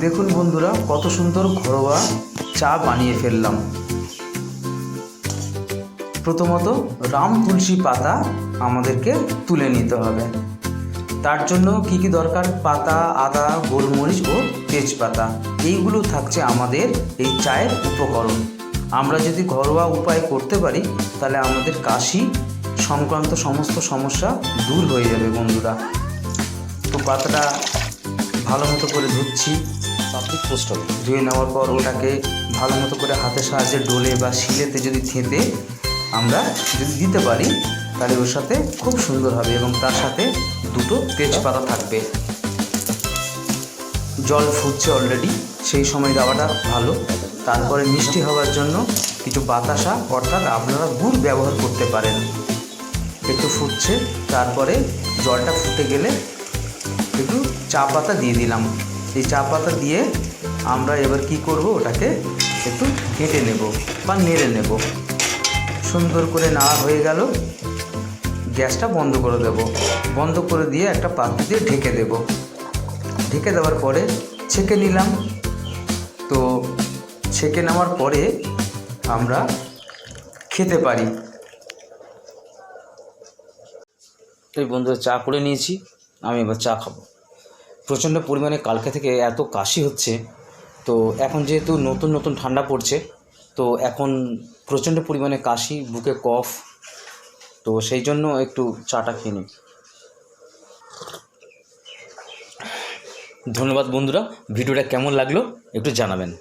দেখুন বন্ধুরা, কত সুন্দর ঘরোয়া চা বানিয়ে ফেললাম। প্রথমত রাম তুলসী পাতা আমাদেরকে তুলে নিতে হবে। তার জন্য কি কি দরকার? পাতা, আদা, গোলমরিচ ও তেজপাতা, এইগুলো থাকছে আমাদের এই চায়ের উপকরণ। আমরা যদি ঘরোয়া উপায় করতে পারি তাহলে আমাদের কাশি সংক্রান্ত সমস্ত সমস্যা দূর হয়ে যাবে বন্ধুরা। তো পাতাটা ভালো মতো করে ধুচ্ছি, পাবলিক পোস্ট হবে। ধুয়ে নেওয়ার পর ওটাকে ভালো মতো করে হাতের সাহায্যে ডলে বা শিলেতে যদি থেঁতে আমরা যদি দিতে পারি তাহলে ওর সাথে খুব সুন্দর হবে, এবং তার সাথে দুটো তেজপাতা থাকবে। জল ফুটছে অলরেডি, সেই সময় দেওয়াটা ভালো। তারপরে মিষ্টি হওয়ার জন্য কিছু বাতাসা অর্থাৎ আপনারা গুড় ব্যবহার করতে পারেন। একটু ফুটছে, তারপরে জলটা ফুটে গেলে একটু চা পাতা দিয়ে দিলাম। এই চা পাতা দিয়ে আমরা এবার কি করব, ওটাকে একটু ঘেঁটে নেব বা নেড়ে নেব। সুন্দর করে নাড়া হয়ে গেল, গ্যাসটা বন্ধ করে দেব। বন্ধ করে দিয়ে একটা পাত্র দিয়ে ঢেকে দেব। ঢেকে দেওয়ার পরে ছেঁকে নিলাম। তো ছেঁকে নেওয়ার পরে আমরা খেতে পারি। এই বন্ধুরা, চা করে নিয়েছি, আমি এবার চা খাবো। প্রচণ্ড পরিমাণে কালকে থেকে এত কাশি হচ্ছে, তো এখন যেহেতু নতুন নতুন ঠান্ডা পড়ছে, তো এখন প্রচণ্ড পরিমাণে কাশি, বুকে কফ, তো সেই জন্য একটু চাটা খেয়ে নিই। ধন্যবাদ বন্ধুরা, ভিডিওটা কেমন লাগলো একটু জানাবেন।